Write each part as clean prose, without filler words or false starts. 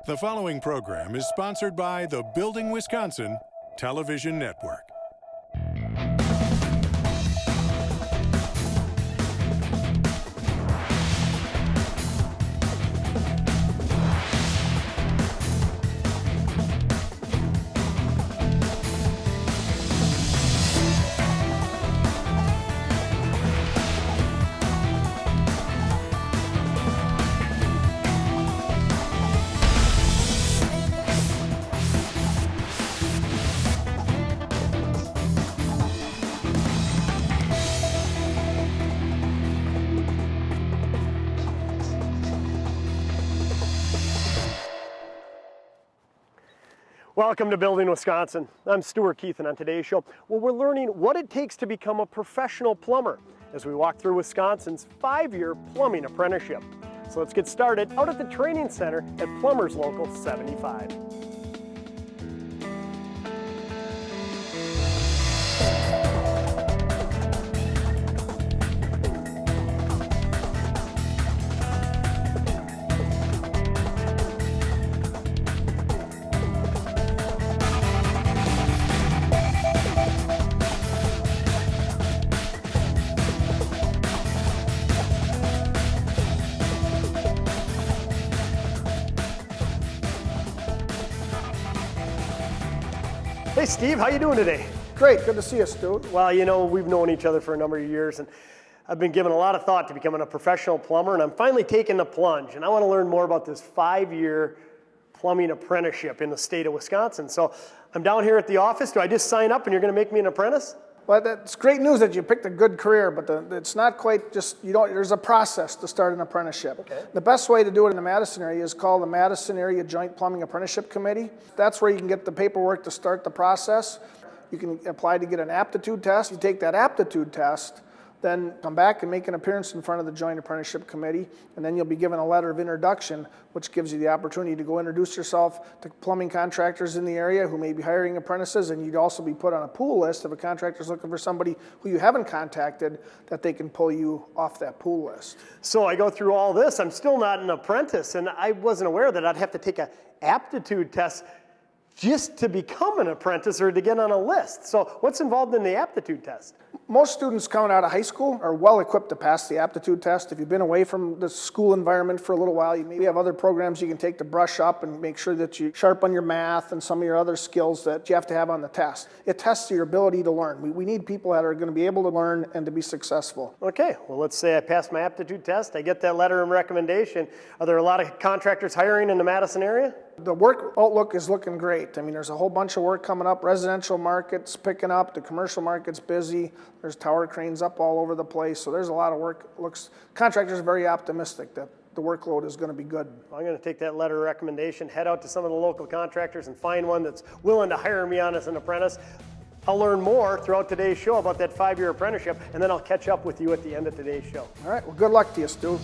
The following program is sponsored by the Building Wisconsin Television Network. Welcome to Building Wisconsin. I'm Stuart Keith, and on today's show, we're learning what it takes to become a professional plumber as we walk through Wisconsin's 5-year plumbing apprenticeship. So let's get started out at the training center at Plumbers Local 75. Hey Steve, how you doing today? Great, good to see you, Stu. Well, you know, we've known each other for a number of years, and I've been given a lot of thought to becoming a professional plumber, and I'm finally taking the plunge, and I want to learn more about this 5-year plumbing apprenticeship in the state of Wisconsin. So I'm down here at the office. Do I just sign up and you're going to make me an apprentice? Well, that's great news that you picked a good career, but it's not quite just, there's a process to start an apprenticeship. Okay. The best way to do it in the Madison area is called the Madison Area Joint Plumbing Apprenticeship Committee. That's where you can get the paperwork to start the process. You can apply to get an aptitude test. You take that aptitude test, then come back and make an appearance in front of the Joint Apprenticeship Committee, and then you'll be given a letter of introduction, which gives you the opportunity to go introduce yourself to plumbing contractors in the area who may be hiring apprentices, and you'd also be put on a pool list if a contractor's looking for somebody who you haven't contacted, that they can pull you off that pool list. So I go through all this. I'm still not an apprentice, and I wasn't aware that I'd have to take an aptitude test just to become an apprentice or to get on a list. So what's involved in the aptitude test? Most students coming out of high school are well equipped to pass the aptitude test. If you've been away from the school environment for a little while, you maybe have other programs you can take to brush up and make sure that you sharpen your math and some of your other skills that you have to have on the test. It tests your ability to learn. We need people that are going to be able to learn and to be successful. Okay, well, let's say I pass my aptitude test. I get that letter of recommendation. Are there a lot of contractors hiring in the Madison area? The work outlook is looking great. I mean, there's a whole bunch of work coming up. Residential market's picking up. The commercial market's busy. There's tower cranes up all over the place. So there's a lot of work. Contractors are very optimistic that the workload is going to be good. I'm going to take that letter of recommendation, head out to some of the local contractors and find one that's willing to hire me on as an apprentice. I'll learn more throughout today's show about that 5-year apprenticeship, and then I'll catch up with you at the end of today's show. All right, well, good luck to you, Stu.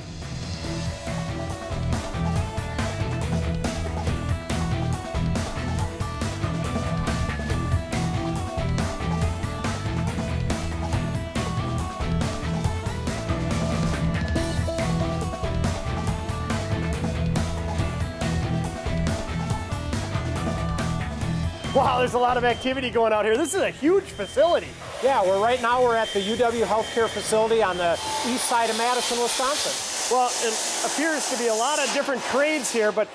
Wow, there's a lot of activity going out here. This is a huge facility. Yeah, right now we're at the UW Healthcare facility on the east side of Madison, Wisconsin. Well, it appears to be a lot of different trades here, but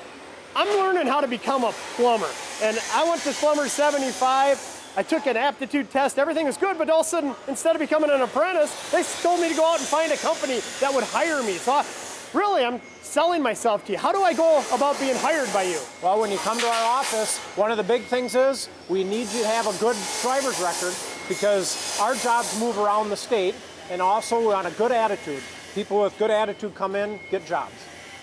I'm learning how to become a plumber. And I went to Plumbers 75. I took an aptitude test. Everything was good, but all of a sudden, instead of becoming an apprentice, they told me to go out and find a company that would hire me. So I'm selling myself to you. How do I go about being hired by you? Well, when you come to our office, one of the big things is we need you to have a good driver's record because our jobs move around the state, and also we want a good attitude. People with good attitude come in, get jobs.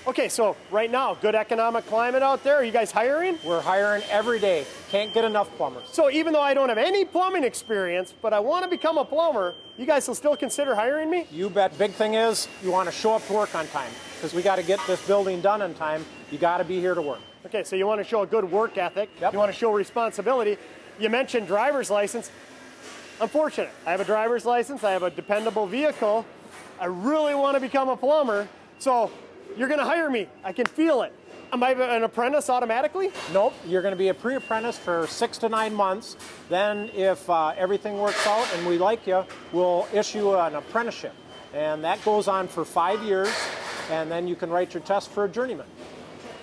Okay, so right now, good economic climate out there. Are you guys hiring? We're hiring every day. Can't get enough plumbers. So even though I don't have any plumbing experience, but I want to become a plumber, you guys will still consider hiring me? You bet. Big thing is you want to show up to work on time because we got to get this building done on time. You got to be here to work. Okay, so you want to show a good work ethic. Yep. You want to show responsibility. You mentioned driver's license. I'm fortunate. I have a driver's license. I have a dependable vehicle. I really want to become a plumber. So you're going to hire me. I can feel it. am I an apprentice automatically? Nope, you're going to be a pre-apprentice for 6 to 9 months. Then if everything works out and we like you, we'll issue an apprenticeship. And that goes on for 5 years, and then you can write your test for a journeyman.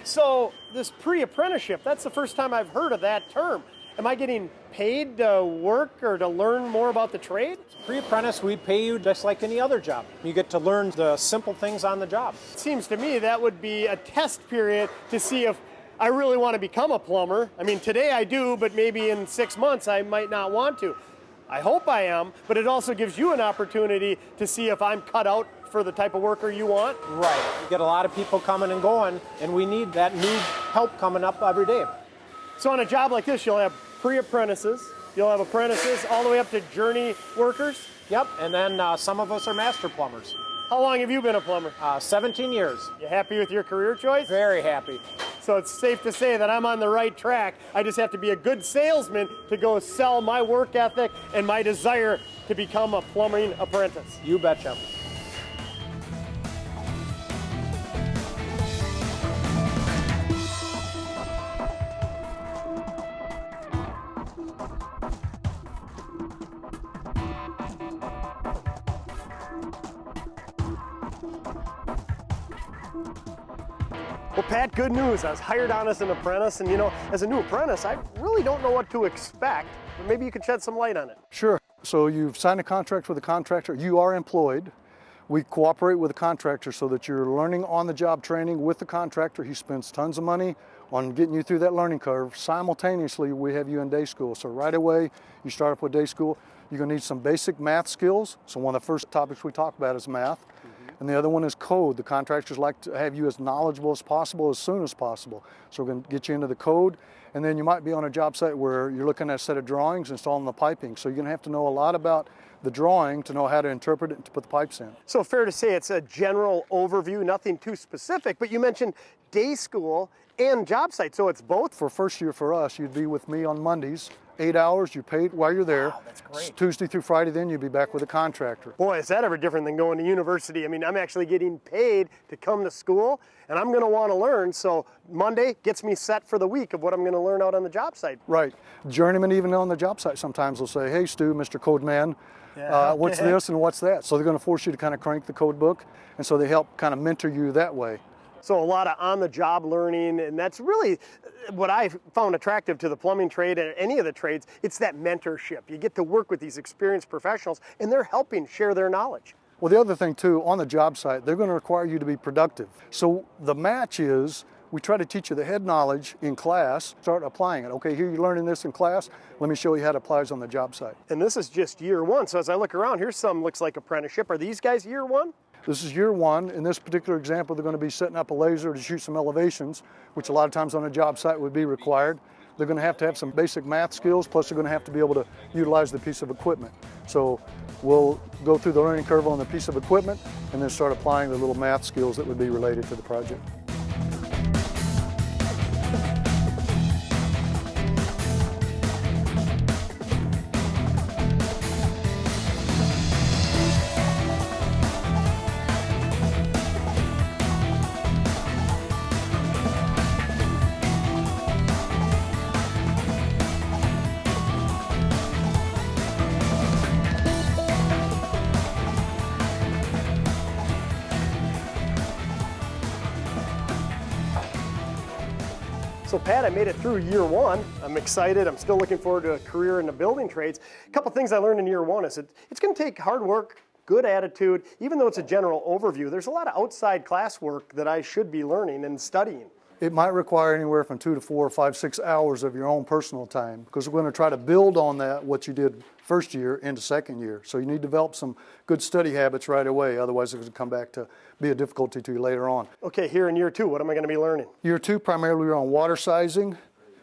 So this pre-apprenticeship, that's the first time I've heard of that term. Am I getting paid to work or to learn more about the trade? Pre-apprentice, we pay you just like any other job. You get to learn the simple things on the job. It seems to me that would be a test period to see if I really want to become a plumber. I mean, today I do, but maybe in 6 months I might not want to. I hope I am, but it also gives you an opportunity to see if I'm cut out for the type of worker you want. Right. You get a lot of people coming and going, and we need that new help coming up every day. So on a job like this, you'll have pre-apprentices, you'll have apprentices, all the way up to journey workers? Yep, and then some of us are master plumbers. How long have you been a plumber? 17 years. You happy with your career choice? Very happy. So it's safe to say that I'm on the right track. I just have to be a good salesman to go sell my work ethic and my desire to become a plumbing apprentice. You betcha. Well, Pat, good news. I was hired on as an apprentice, and you know, as a new apprentice, I really don't know what to expect. But maybe you could shed some light on it. Sure. So you've signed a contract with a contractor. You are employed. We cooperate with the contractor so that you're learning on-the-job training with the contractor. He spends tons of money on getting you through that learning curve. Simultaneously, we have you in day school. So right away, you start up with day school. You're going to need some basic math skills. So one of the first topics we talk about is math. And the other one is code. The contractors like to have you as knowledgeable as possible as soon as possible. So we're going to get you into the code, and then you might be on a job site where you're looking at a set of drawings, installing the piping. So you're going to have to know a lot about the drawing to know how to interpret it and to put the pipes in. So fair to say it's a general overview, nothing too specific, but you mentioned day school and job site, so it's both? For first year for us, you'd be with me on Mondays, 8 hours, you're paid while you're there. Wow, that's great. Tuesday through Friday, then you'd be back with a contractor. Boy, is that ever different than going to university. I mean, I'm actually getting paid to come to school, and I'm going to want to learn, so Monday gets me set for the week of what I'm going to learn out on the job site. Right. Journeymen even on the job site sometimes will say, hey, Stu, Mr. Code Man, what's this and what's that? So they're going to force you to kind of crank the code book, and so they help kind of mentor you that way. So a lot of on-the-job learning, and that's really what I found attractive to the plumbing trade and any of the trades. It's that mentorship. You get to work with these experienced professionals, and they're helping share their knowledge. Well, the other thing too, on the job site, they're going to require you to be productive. So the match is, we try to teach you the head knowledge in class, start applying it. Okay, here you're learning this in class, let me show you how it applies on the job site. And this is just year one, so as I look around, here's some looks like apprenticeship. Are these guys year one? This is year one. In this particular example, they're going to be setting up a laser to shoot some elevations, which a lot of times on a job site would be required. They're going to have some basic math skills, plus they're going to have to be able to utilize the piece of equipment. So we'll go through the learning curve on the piece of equipment and then start applying the little math skills that would be related to the project. So Pat, I made it through year one. I'm excited. I'm still looking forward to a career in the building trades. A couple things I learned in year one is it's going to take hard work, good attitude. Even though it's a general overview, there's a lot of outside classwork that I should be learning and studying. It might require anywhere from 2 to 4, 5, 6 hours of your own personal time, because we're going to try to build on that, what you did first year into second year. So you need to develop some good study habits right away, otherwise it's going to come back to be a difficulty to you later on. Okay, here in year two, what am I going to be learning? Year two, primarily we're on water sizing,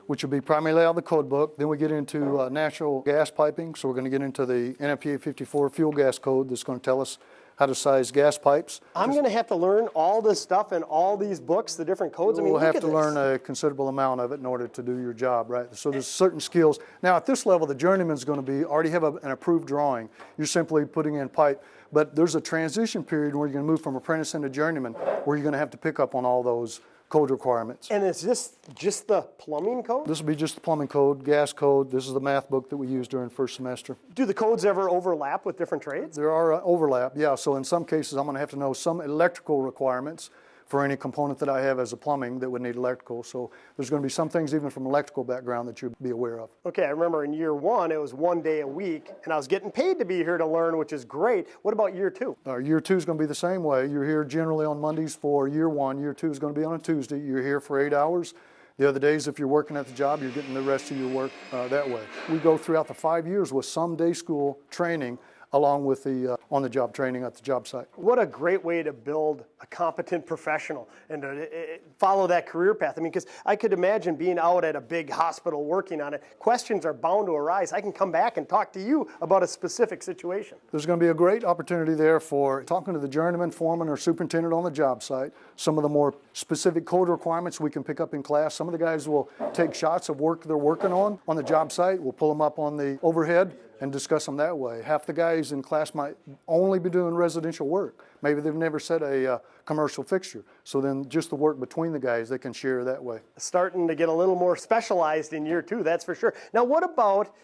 which will be primarily out of the code book. Then we get into natural gas piping, so we're going to get into the NFPA 54 fuel gas code that's going to tell us how to size gas pipes. I'm going to have to learn all this stuff in all these books, the different codes. I mean, we'll have to learn a considerable amount of it in order to do your job, right? So there's certain skills. Now at this level, the journeyman's going to be already have an approved drawing. You're simply putting in pipe. But there's a transition period where you're going to move from apprentice into journeyman, where you're going to have to pick up on all those code requirements. And is this just the plumbing code? This will be just the plumbing code, gas code. This is the math book that we use during first semester. Do the codes ever overlap with different trades? There are overlap, yeah. So in some cases, I'm going to have to know some electrical requirements for any component that I have as a plumbing that would need electrical. So there's going to be some things even from electrical background that you'll be aware of. Okay, I remember in year one, it was 1 day a week, and I was getting paid to be here to learn, which is great. What about year two? Year two is going to be the same way. You're here generally on Mondays for year one. Year two is going to be on a Tuesday. You're here for 8 hours. The other days, if you're working at the job, you're getting the rest of your work that way. We go throughout the 5 years with some day school training along with the on-the-job training at the job site. What a great way to build a competent professional and to follow that career path. I mean, because I could imagine being out at a big hospital working on it, questions are bound to arise. I can come back and talk to you about a specific situation. There's going to be a great opportunity there for talking to the journeyman, foreman, or superintendent on the job site. Some of the more specific code requirements we can pick up in class. Some of the guys will take shots of work they're working on the job site. We'll pull them up on the overhead and discuss them that way. Half the guys in class might only be doing residential work. Maybe they've never set a commercial fixture. So then just the work between the guys, they can share that way. Starting to get a little more specialized in year two, that's for sure. Now what about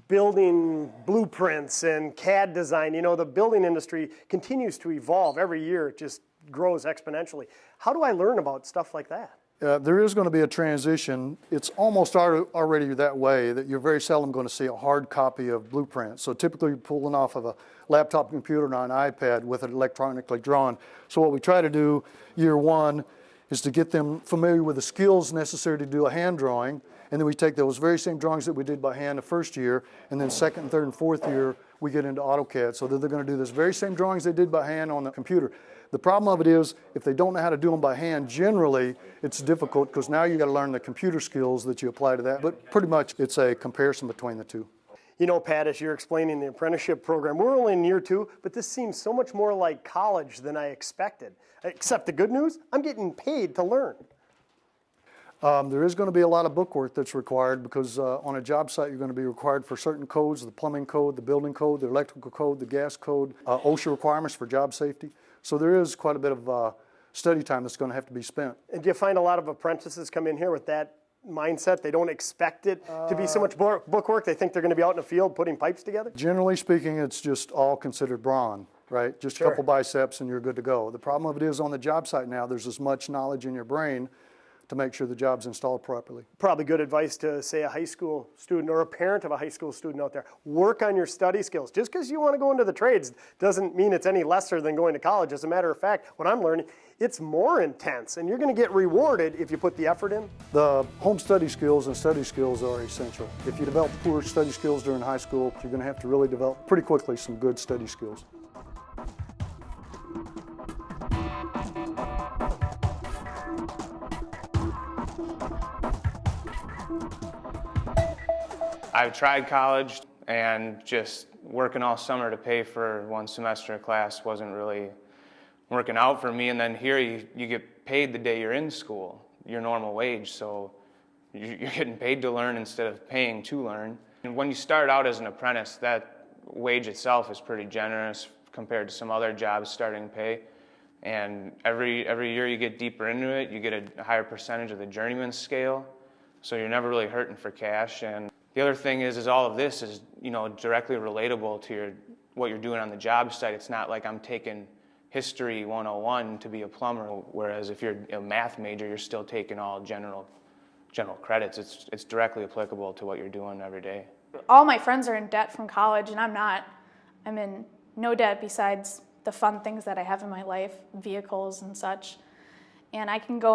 building blueprints and CAD design? You know, the building industry continues to evolve every year. It just grows exponentially. How do I learn about stuff like that? There is going to be a transition. It's almost already that way that you're very seldom going to see a hard copy of blueprints. So typically you're pulling off of a laptop computer or an iPad with it electronically drawn. So what we try to do year one is to get them familiar with the skills necessary to do a hand drawing. And then we take those very same drawings that we did by hand the first year, and then second, and third, and fourth year, we get into AutoCAD. So that they're going to do this very same drawings they did by hand on the computer. The problem of it is, if they don't know how to do them by hand, generally it's difficult because now you got to learn the computer skills that you apply to that. But pretty much it's a comparison between the two. You know, Pat, as you're explaining the apprenticeship program, we're only in year two, but this seems so much more like college than I expected. Except the good news, I'm getting paid to learn. There is going to be a lot of bookwork that's required because on a job site you're going to be required for certain codes, the plumbing code, the building code, the electrical code, the gas code, OSHA requirements for job safety. So there is quite a bit of study time that's going to have to be spent. And do you find a lot of apprentices come in here with that mindset? They don't expect it to be so much bookwork. They think they're going to be out in the field putting pipes together? Generally speaking, it's just all considered brawn, right? Just a couple biceps and you're good to go. The problem of it is on the job site now, there's as much knowledge in your brain to make sure the job's installed properly. Probably good advice to, say, a high school student or a parent of a high school student out there. Work on your study skills. Just because you want to go into the trades doesn't mean it's any lesser than going to college. As a matter of fact, what I'm learning, it's more intense, and you're going to get rewarded if you put the effort in. The home study skills and study skills are essential. If you develop poor study skills during high school, you're going to have to really develop pretty quickly some good study skills. I've tried college, and just working all summer to pay for one semester of class wasn't really working out for me. And then here you get paid the day you're in school, your normal wage, so you're getting paid to learn instead of paying to learn. And when you start out as an apprentice, that wage itself is pretty generous compared to some other jobs starting pay. And every year you get deeper into it, you get a higher percentage of the journeyman scale, so you're never really hurting for cash. And the other thing is all of this is, you know, directly relatable to what you're doing on the job site. It's not like I'm taking History 101 to be a plumber, whereas if you're a math major, you're still taking all general credits. It's directly applicable to what you're doing every day. All my friends are in debt from college, and I'm not. I'm in no debt besides the fun things that I have in my life, vehicles and such. And I can go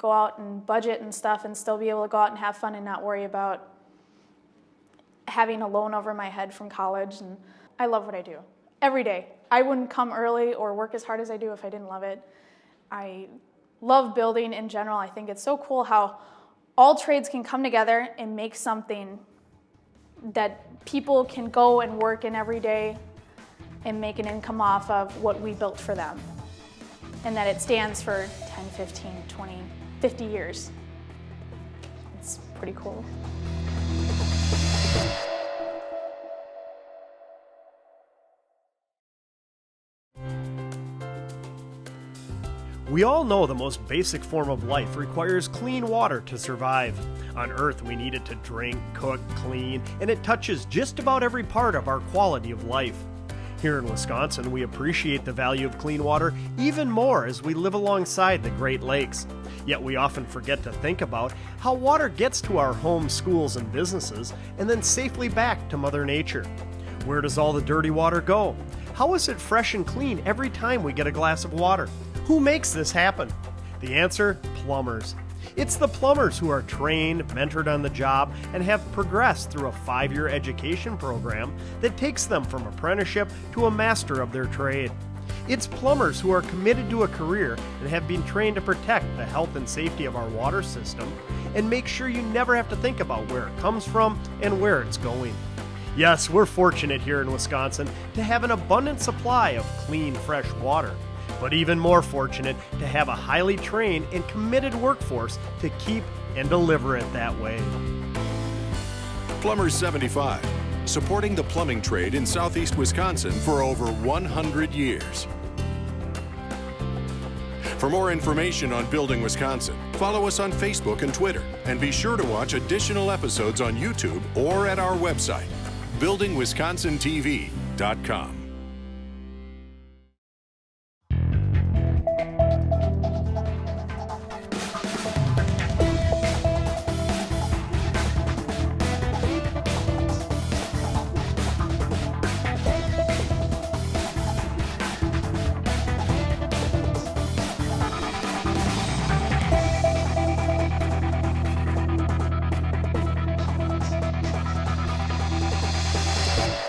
out and budget and stuff and still be able to go out and have fun and not worry about having a loan over my head from college. And I love what I do every day. I wouldn't come early or work as hard as I do if I didn't love it. I love building in general. I think it's so cool how all trades can come together and make something that people can go and work in every day and make an income off of what we built for them. And that it stands for 10, 15, 20, 50 years. It's pretty cool. We all know the most basic form of life requires clean water to survive. On Earth, we need it to drink, cook, clean, and it touches just about every part of our quality of life. Here in Wisconsin, we appreciate the value of clean water even more as we live alongside the Great Lakes. Yet we often forget to think about how water gets to our homes, schools, and businesses, and then safely back to Mother Nature. Where does all the dirty water go? How is it fresh and clean every time we get a glass of water? Who makes this happen? The answer, plumbers. It's the plumbers who are trained, mentored on the job, and have progressed through a 5-year education program that takes them from apprenticeship to a master of their trade. It's plumbers who are committed to a career and have been trained to protect the health and safety of our water system and make sure you never have to think about where it comes from and where it's going. Yes, we're fortunate here in Wisconsin to have an abundant supply of clean, fresh water, but even more fortunate to have a highly trained and committed workforce to keep and deliver it that way. Plumbers 75, supporting the plumbing trade in southeast Wisconsin for over 100 years. For more information on Building Wisconsin, follow us on Facebook and Twitter, and be sure to watch additional episodes on YouTube or at our website, buildingwisconsintv.com.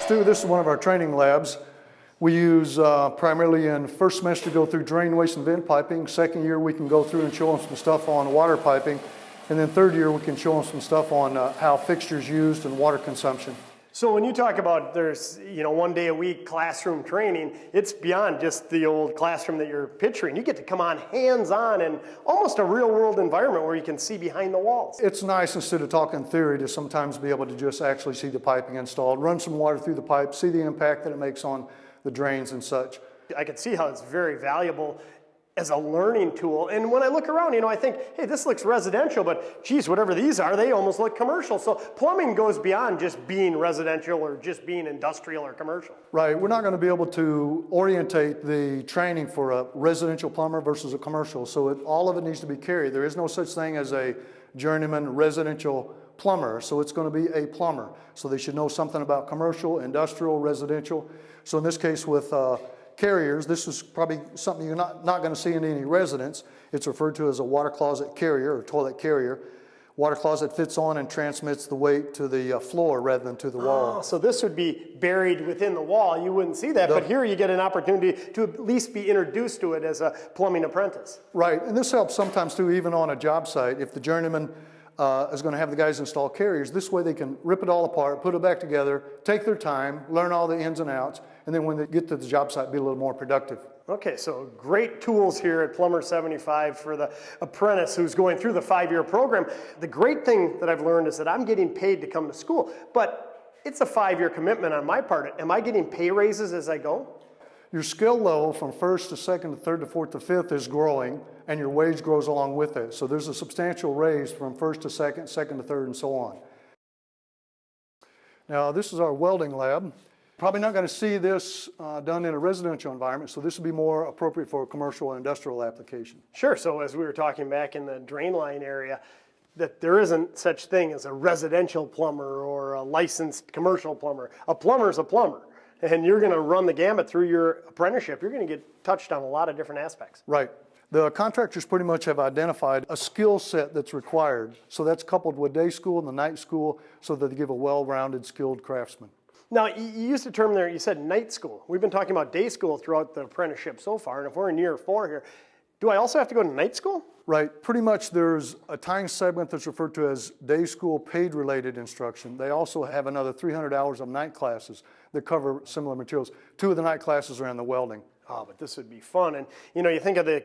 Stu, this is one of our training labs. We use primarily in first semester go through drain, waste, and vent piping. Second year we can go through and show them some stuff on water piping. And then third year we can show them some stuff on how fixtures used and water consumption. So when you talk about there's, 1 day a week classroom training, it's beyond just the old classroom that you're picturing. You get to come on hands-on in almost a real-world environment where you can see behind the walls. It's nice, instead of talking theory, to sometimes be able to just actually see the piping installed, run some water through the pipe, see the impact that it makes on the drains and such. I can see how it's very valuable as a learning tool. And when I look around, I think, hey, this looks residential, but geez, whatever these are, they almost look commercial. So plumbing goes beyond just being residential or just being industrial or commercial. Right, we're not going to be able to orientate the training for a residential plumber versus a commercial, so all of it needs to be carried. There is no such thing as a journeyman residential plumber, so it's going to be a plumber. So they should know something about commercial, industrial, residential. So in this case with carriers, this is probably something you're not going to see in any residence. It's referred to as a water closet carrier or toilet carrier. Water closet fits on and transmits the weight to the floor rather than to the wall. Oh, so this would be buried within the wall. You wouldn't see that, but here you get an opportunity to at least be introduced to it as a plumbing apprentice. Right, and this helps sometimes too, even on a job site. If the journeyman is going to have the guys install carriers, this way they can rip it all apart, put it back together, take their time, learn all the ins and outs, and then when they get to the job site, be a little more productive. Okay, so great tools here at Plumber 75 for the apprentice who's going through the 5-year program. The great thing that I've learned is that I'm getting paid to come to school, but it's a 5-year commitment on my part. Am I getting pay raises as I go? Your skill level from first to second to third to fourth to fifth is growing, and your wage grows along with it. So there's a substantial raise from first to second, second to third, and so on. Now this is our welding lab. Probably not going to see this done in a residential environment, so this would be more appropriate for a commercial and industrial application. Sure, so as we were talking back in the drain line area, that there isn't such thing as a residential plumber or a licensed commercial plumber. A plumber's a plumber, and you're going to run the gamut through your apprenticeship. You're going to get touched on a lot of different aspects. Right. The contractors pretty much have identified a skill set that's required, so that's coupled with day school and the night school so that they give a well-rounded, skilled craftsman. Now, you used a term there, you said night school. We've been talking about day school throughout the apprenticeship so far, and if we're in year 4 here, do I also have to go to night school? Right. Pretty much there's a time segment that's referred to as day school paid-related instruction. They also have another 300 hours of night classes that cover similar materials. 2 of the night classes are in the welding. Oh, but this would be fun. And, you think of the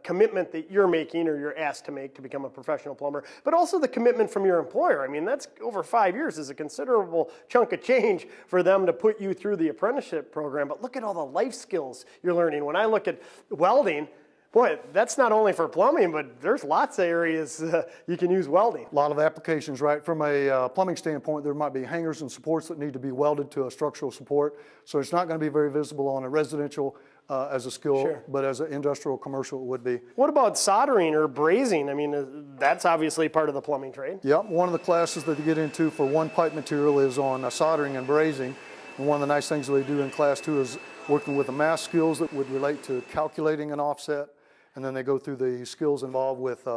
commitment that you're making or you're asked to make to become a professional plumber, but also the commitment from your employer. I mean, that's over 5 years is a considerable chunk of change for them to put you through the apprenticeship program. But look at all the life skills you're learning. When I look at welding, Boy, that's not only for plumbing, but there's lots of areas you can use welding. A lot of applications, right? From a plumbing standpoint, there might be hangers and supports that need to be welded to a structural support. So it's not going to be very visible on a residential as a skill, Sure. but as an industrial commercial it would be. What about soldering or brazing? I mean, that's obviously part of the plumbing trade. Yep, one of the classes that you get into for one pipe material is on soldering and brazing. And one of the nice things that they do in class 2 is working with the math skills that would relate to calculating an offset. And then they go through the skills involved with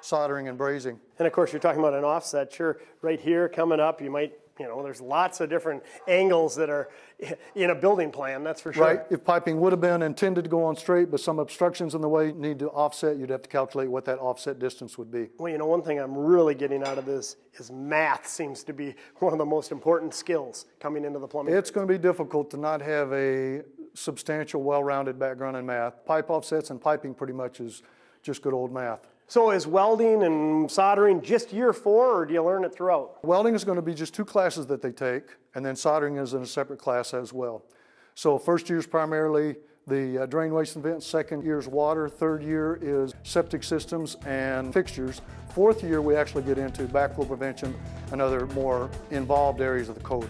soldering and brazing. And of course, you're talking about an offset. Sure, right here coming up, you might, there's lots of different angles that are in a building plan, that's for sure. Right, if piping would have been intended to go on straight, but some obstructions in the way need to offset, you'd have to calculate what that offset distance would be. Well, one thing I'm really getting out of this is math seems to be one of the most important skills coming into the plumbing. It's going to be difficult to not have a substantial, well-rounded background in math. Pipe offsets and piping pretty much is just good old math. So is welding and soldering just year 4, or do you learn it throughout? Welding is going to be just 2 classes that they take, and then soldering is in a separate class as well. So first year is primarily the drain, waste, and vents. Second year is water. Third year is septic systems and fixtures. Fourth year, we actually get into backflow prevention and other more involved areas of the code.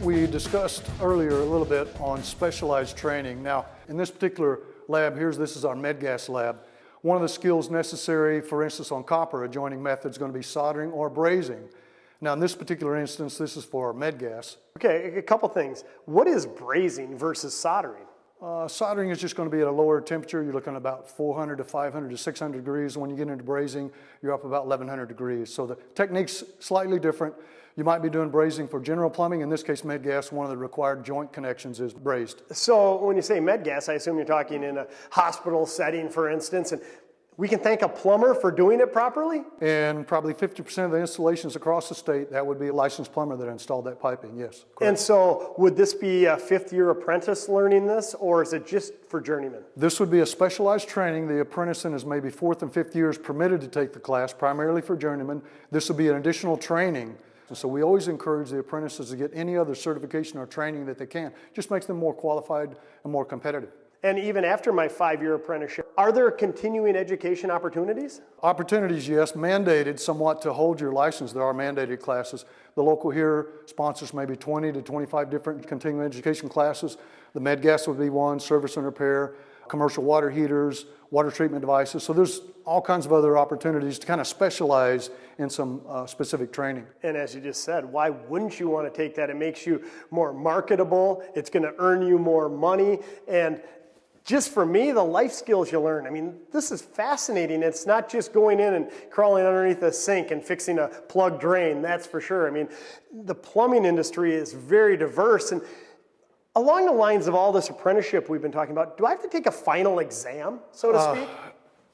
We discussed earlier a little bit on specialized training. Now, in this particular lab here, this is our MedGas lab. One of the skills necessary, for instance, on copper adjoining method is going to be soldering or brazing. Now, in this particular instance, this is for MedGas. Okay, a couple things. What is brazing versus soldering? Soldering is just going to be at a lower temperature. You're looking at about 400 to 500 to 600 degrees. When you get into brazing, you're up about 1100 degrees. So the technique's slightly different. You might be doing brazing for general plumbing. In this case, MedGas, one of the required joint connections is brazed. So when you say MedGas, I assume you're talking in a hospital setting, for instance, and we can thank a plumber for doing it properly? And probably 50% of the installations across the state, that would be a licensed plumber that installed that piping, yes. Correct. And so would this be a 5th-year apprentice learning this, or is it just for journeymen? This would be a specialized training. The apprentice in his maybe 4th and 5th years permitted to take the class, primarily for journeymen. This would be an additional training. And so we always encourage the apprentices to get any other certification or training that they can. Just makes them more qualified and more competitive. And even after my 5-year apprenticeship, are there continuing education opportunities? Opportunities, yes. Mandated somewhat to hold your license. There are mandated classes. The local here sponsors maybe 20 to 25 different continuing education classes. The MedGas would be one, service and repair, commercial water heaters, water treatment devices. So there's all kinds of other opportunities to kind of specialize in some specific training. And as you just said, why wouldn't you want to take that? It makes you more marketable. It's going to earn you more money. And just for me, the life skills you learn, I mean, this is fascinating. It's not just going in and crawling underneath a sink and fixing a plugged drain, that's for sure. I mean, the plumbing industry is very diverse. And along the lines of all this apprenticeship we've been talking about, do I have to take a final exam, so to speak?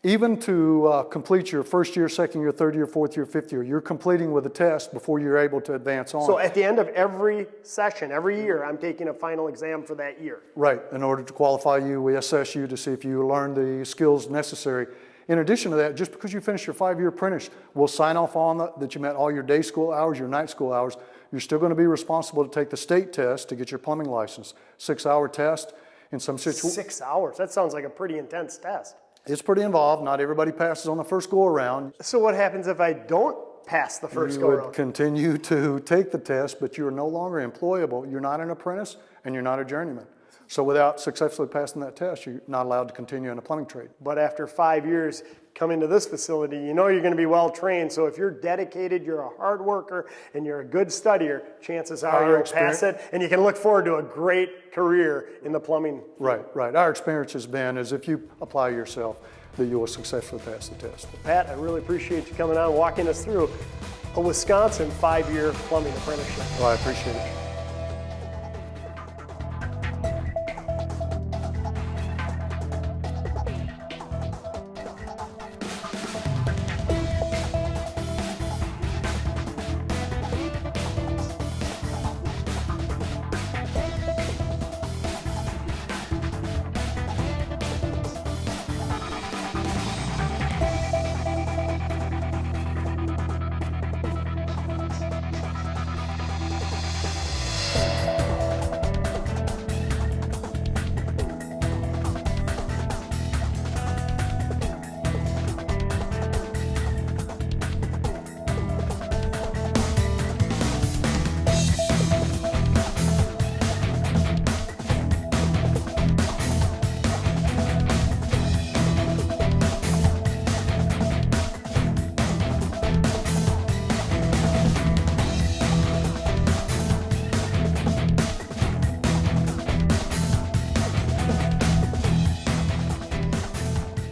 Even to complete your 1st year, 2nd year, 3rd year, 4th year, 5th year, you're completing with a test before you're able to advance on. So at the end of every session, every year, I'm taking a final exam for that year. Right. In order to qualify you, we assess you to see if you learn the skills necessary. In addition to that, just because you finish your 5-year apprentice, we'll sign off on that you met all your day school hours, your night school hours. You're still going to be responsible to take the state test to get your plumbing license. 6-hour test in some situations. 6 hours? That sounds like a pretty intense test. It's pretty involved. Not everybody passes on the first go around. So what happens if I don't pass the first go You around? would continue to take the test, but you're no longer employable. You're not an apprentice and you're not a journeyman. So without successfully passing that test, you're not allowed to continue in the plumbing trade. But after 5 years coming to this facility, you know you're going to be well trained. So if you're dedicated, you're a hard worker, and you're a good studier, chances are you'll pass it, and you can look forward to a great career in the plumbing. Right. Our experience has been is if you apply yourself, that you will successfully pass the test. Pat, I really appreciate you coming on and walking us through a Wisconsin 5-year plumbing apprenticeship. Well, I appreciate it.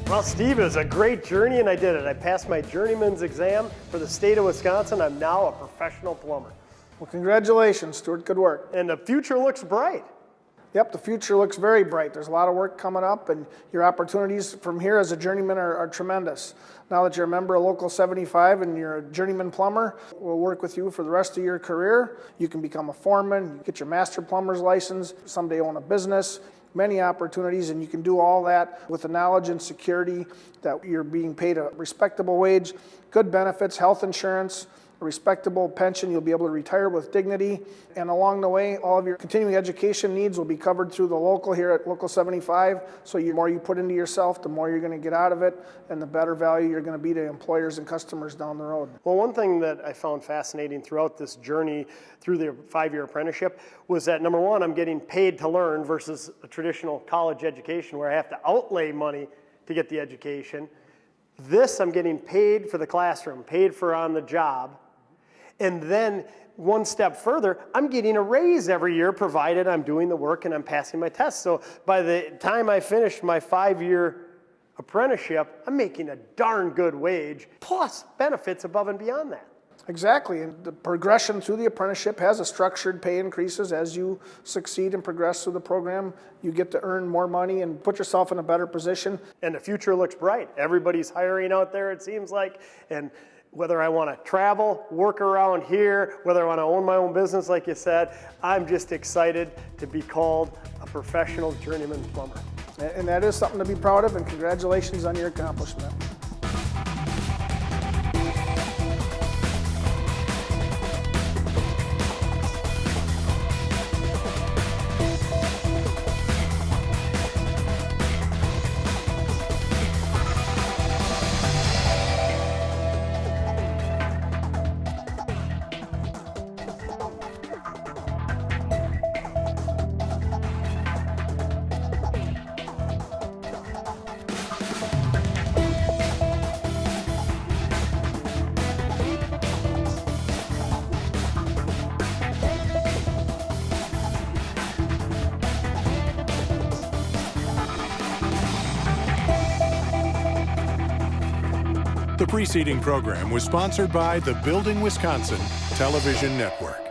Well, Steve, it was a great journey, and I did it. I passed my journeyman's exam for the state of Wisconsin. I'm now a professional plumber. Well, congratulations, Stuart. Good work. And the future looks bright. Yep, the future looks very bright. There's a lot of work coming up, and your opportunities from here as a journeyman are tremendous. Now that you're a member of Local 75 and you're a journeyman plumber, we'll work with you for the rest of your career. You can become a foreman, get your master plumber's license, someday own a business, many opportunities, and you can do all that with the knowledge and security that you're being paid a respectable wage, good benefits, health insurance, a respectable pension. You'll be able to retire with dignity, and along the way, all of your continuing education needs will be covered through the local here at Local 75. So the more you put into yourself, the more you're going to get out of it, and the better value you're going to be to employers and customers down the road. Well, one thing that I found fascinating throughout this journey through the 5-year apprenticeship was that, number one, I'm getting paid to learn versus a traditional college education where I have to outlay money to get the education. This, I'm getting paid for the classroom, paid for on the job. And then one step further, I'm getting a raise every year provided I'm doing the work and I'm passing my tests. So by the time I finish my 5-year apprenticeship, I'm making a darn good wage, plus benefits above and beyond that. Exactly, and the progression through the apprenticeship has a structured pay increases. As you succeed and progress through the program, you get to earn more money and put yourself in a better position. And the future looks bright. Everybody's hiring out there, it seems like, and whether I want to travel, work around here, whether I want to own my own business, like you said, I'm just excited to be called a professional journeyman plumber. And that is something to be proud of, and congratulations on your accomplishment. The preceding program was sponsored by the Building Wisconsin Television Network.